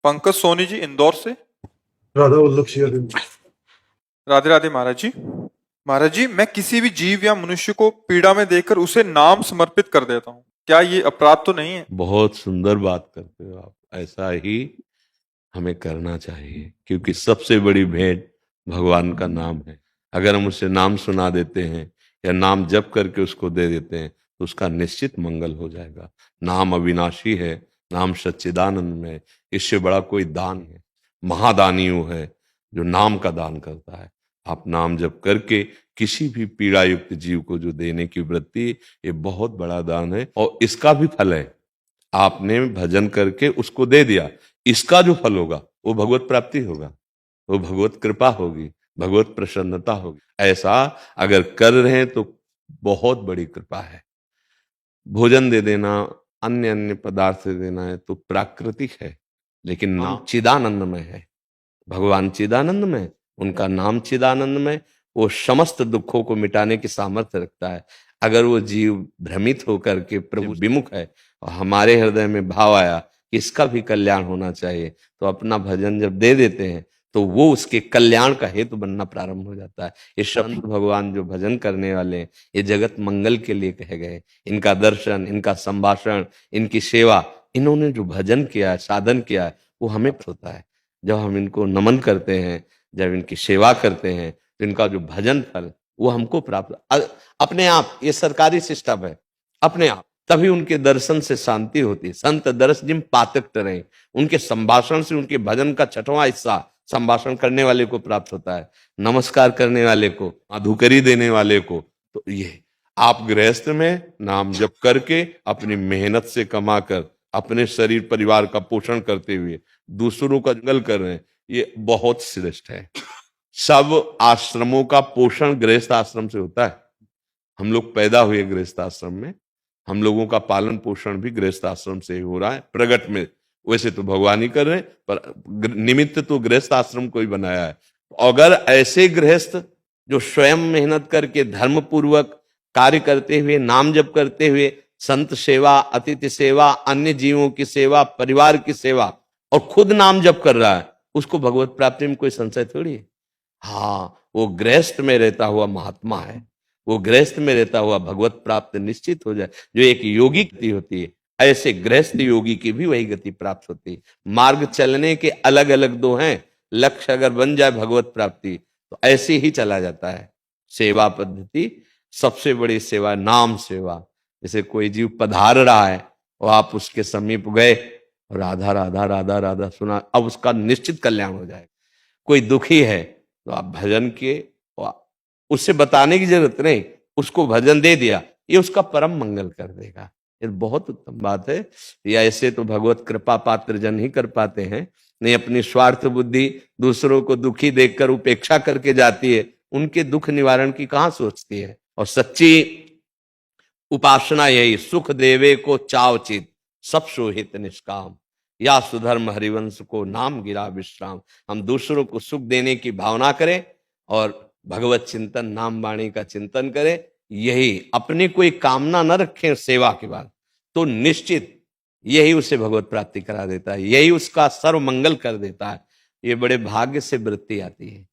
पंकज सोनी जी इंदौर से। राधा वल्लभ सिंह। राधे राधे महाराज जी। महाराज जी, मैं किसी भी जीव या मनुष्य को पीड़ा में देखकर उसे नाम समर्पित कर देता हूँ, क्या ये अपराध तो नहीं है? बहुत सुंदर बात करते हो आप। ऐसा ही हमें करना चाहिए, क्योंकि सबसे बड़ी भेंट भगवान का नाम है। अगर हम उसे नाम सुना देते हैं या नाम जप करके उसको दे देते हैं तो उसका निश्चित मंगल हो जाएगा। नाम अविनाशी है, नाम सच्चिदानंद में, इससे बड़ा कोई दान है। महादानी वो है जो नाम का दान करता है। आप नाम जप करके किसी भी पीड़ा युक्त जीव को जो देने की वृत्ति, ये बहुत बड़ा दान है और इसका भी फल है। आपने भजन करके उसको दे दिया, इसका जो फल होगा वो भगवत प्राप्ति होगा, वो भगवत कृपा होगी, भगवत प्रसन्नता होगी। ऐसा अगर कर रहे हैं तो बहुत बड़ी कृपा है। भोजन दे देना, अन्य अन्य पदार्थ दे देना है तो प्राकृतिक है, लेकिन नाम चिदानंदमय है। भगवान चिदानंदमय, उनका नाम चिदानंदमय, वो समस्त दुखों को मिटाने की सामर्थ्य रखता है। अगर वो जीव भ्रमित होकर के प्रभु विमुख है और हमारे हृदय में भाव आया कि इसका भी कल्याण होना चाहिए, तो अपना भजन जब दे देते हैं तो वो उसके कल्याण का हेतु बनना प्रारंभ हो जाता है। ये संत भगवान जो भजन करने वाले हैं, ये जगत मंगल के लिए कहे गए। इनका दर्शन, इनका संभाषण, इनकी सेवा, इन्होंने जो भजन किया है, साधन किया है, वो हमें होता है। जब हम इनको नमन करते हैं, जब इनकी सेवा करते हैं, तो इनका जो भजन फल वो हमको प्राप्त अपने आप। ये सरकारी सिस्टम है, अपने आप। तभी उनके दर्शन से शांति होती है। संत दर्श जिम पातक टरें, उनके संभाषण से, उनके भजन का 6वां हिस्सा संभाषण करने वाले को प्राप्त होता है, नमस्कार करने वाले को, अधुकरी देने वाले को। तो ये आप गृहस्थ में नाम जप करके अपनी मेहनत से कमाकर अपने शरीर परिवार का पोषण करते हुए दूसरों का मंगल कर रहे हैं, ये बहुत श्रेष्ठ है। सब आश्रमों का पोषण गृहस्थ आश्रम से होता है। हम लोग पैदा हुए गृहस्थ आश्रम में, हम लोगों का पालन पोषण भी गृहस्थ आश्रम से ही हो रहा है। प्रगट में वैसे तो भगवान ही कर रहे हैं, पर निमित्त तो गृहस्थ आश्रम को ही बनाया है। अगर ऐसे गृहस्थ जो स्वयं मेहनत करके धर्म पूर्वक कार्य करते हुए, नाम जप करते हुए, संत सेवा, अतिथि सेवा, अन्य जीवों की सेवा, परिवार की सेवा, और खुद नाम जप कर रहा है, उसको भगवत प्राप्ति में कोई संशय थोड़ी है। हाँ, वो गृहस्थ में रहता हुआ महात्मा है, वो गृहस्थ में रहता हुआ भगवत प्राप्त निश्चित हो जाए। जो एक योगी गति होती है, ऐसे गृहस्थ योगी की भी वही गति प्राप्त होती है। मार्ग चलने के अलग अलग दो हैं, लक्ष्य अगर बन जाए भगवत प्राप्ति तो ऐसे ही चला जाता है। सेवा पद्धति, सबसे बड़ी सेवा नाम सेवा। जैसे कोई जीव पधार रहा है और आप उसके समीप गए, राधा राधा राधा राधा सुना, अब उसका निश्चित कल्याण हो जाएगा। कोई दुखी है तो आप भजन किए, उससे बताने की जरूरत नहीं, उसको भजन दे दिया, ये उसका परम मंगल कर देगा। ये बहुत उत्तम बात है। या ऐसे तो भगवत कृपा पात्र जन ही कर पाते हैं, नहीं अपनी स्वार्थ बुद्धि दूसरों को दुखी देखकर उपेक्षा करके जाती है, उनके दुख निवारण की कहाँ सोचती है। और सच्ची उपासना यही, सुख देवे को चावचित, सब सोहित निष्काम, या सुधर्म हरिवंश को नाम गिरा विश्राम। हम दूसरों को सुख देने की भावना करें और भगवत चिंतन, नाम वाणी का चिंतन करें। यही, अपनी कोई कामना न रखें सेवा के बाद, तो निश्चित यही उसे भगवत प्राप्ति करा देता है, यही उसका सर्व मंगल कर देता है। ये बड़े भाग्य से वृत्ति आती है।